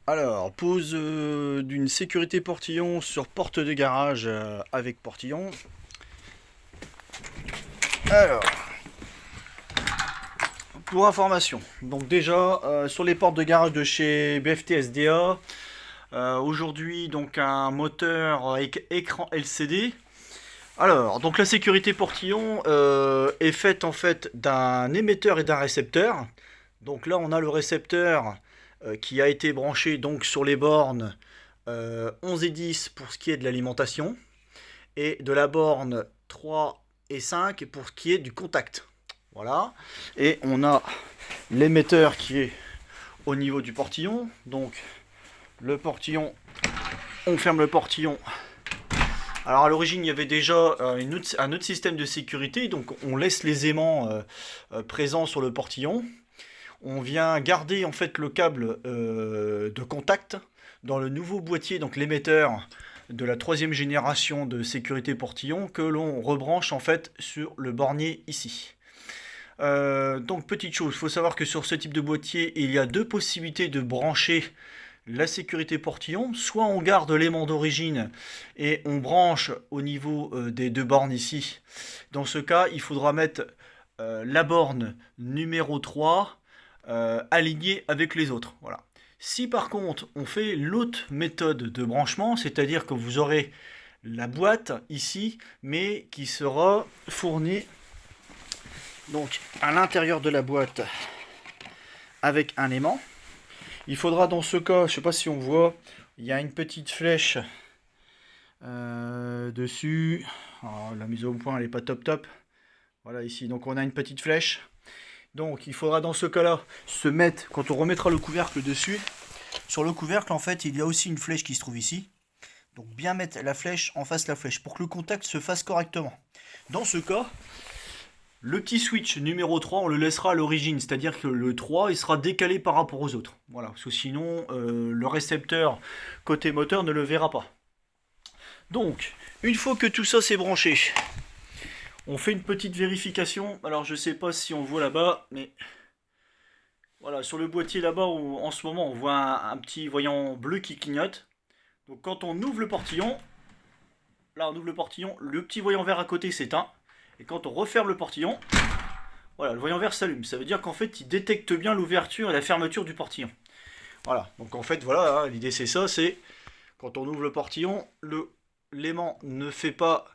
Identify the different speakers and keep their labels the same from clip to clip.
Speaker 1: Alors, pose d'une sécurité portillon sur porte de garage avec portillon. Alors, pour information, donc déjà sur les portes de garage de chez BFT SDA, aujourd'hui donc un moteur écran LCD. Alors, donc la sécurité portillon est faite en fait d'un émetteur et d'un récepteur. Donc là, on a le récepteur qui a été branché donc sur les bornes 11 et 10 pour ce qui est de l'alimentation et de la borne 3 et 5 pour ce qui est du contact. Voilà. Et on a l'émetteur qui est au niveau du portillon. Donc le portillon, on ferme le portillon. Alors à l'origine il y avait déjà un autre système de sécurité, donc on laisse les aimants présents sur le portillon. On vient garder en fait le câble de contact dans le nouveau boîtier, donc l'émetteur de la troisième génération de sécurité portillon que l'on rebranche en fait sur le bornier ici. Donc petite chose, il faut savoir que sur ce type de boîtier il y a deux possibilités de brancher la sécurité portillon. Soit on garde l'aimant d'origine et on branche au niveau des deux bornes ici. Dans ce cas il faudra mettre la borne numéro 3 alignée avec les autres. Voilà. Si par contre on fait l'autre méthode de branchement, c'est-à-dire que vous aurez la boîte ici, mais qui sera fournie donc à l'intérieur de la boîte avec un aimant. Il faudra dans ce cas, je ne sais pas si on voit, il y a une petite flèche dessus. Alors, la mise au point elle n'est pas top. Voilà ici, donc on a une petite flèche. Donc il faudra dans ce cas-là se mettre, quand on remettra le couvercle dessus, sur le couvercle en fait il y a aussi une flèche qui se trouve ici. Donc bien mettre la flèche en face de la flèche pour que le contact se fasse correctement. Dans ce cas, le petit switch numéro 3 on le laissera à l'origine, c'est-à-dire que le 3 il sera décalé par rapport aux autres. Voilà, parce que sinon le récepteur côté moteur ne le verra pas. Donc, une fois que tout ça c'est branché, on fait une petite vérification. Alors je sais pas si on voit là-bas, mais voilà, sur le boîtier là-bas, en ce moment, on voit un petit voyant bleu qui clignote. Donc quand on ouvre le portillon, là on ouvre le portillon, le petit voyant vert à côté s'éteint. Et quand on referme le portillon, voilà, le voyant vert s'allume. Ça veut dire qu'en fait, il détecte bien l'ouverture et la fermeture du portillon. Voilà, donc en fait, voilà, hein, l'idée c'est ça, c'est quand on ouvre le portillon, l'aimant ne fait pas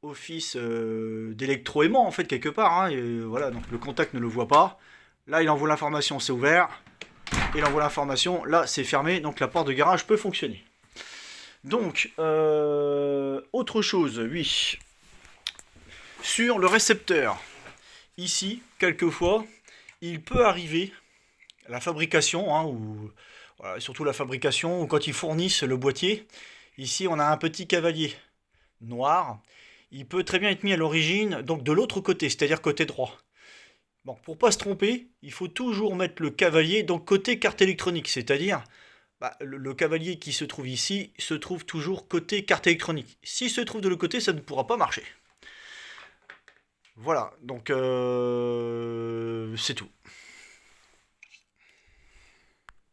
Speaker 1: office d'électroaimant en fait quelque part, hein, et voilà, donc le contact ne le voit pas. Là il envoie l'information, c'est ouvert. Il envoie l'information, là c'est fermé, donc la porte de garage peut fonctionner. Donc autre chose, oui, sur le récepteur, ici quelquefois il peut arriver la fabrication, hein, ou voilà, surtout la fabrication, ou quand ils fournissent le boîtier, ici on a un petit cavalier noir. Il peut très bien être mis à l'origine, donc de l'autre côté, c'est-à-dire côté droit. Bon, pour pas se tromper, il faut toujours mettre le cavalier donc côté carte électronique, c'est-à-dire le cavalier qui se trouve ici se trouve toujours côté carte électronique. S'il se trouve de l'autre côté, ça ne pourra pas marcher. Voilà, donc c'est tout.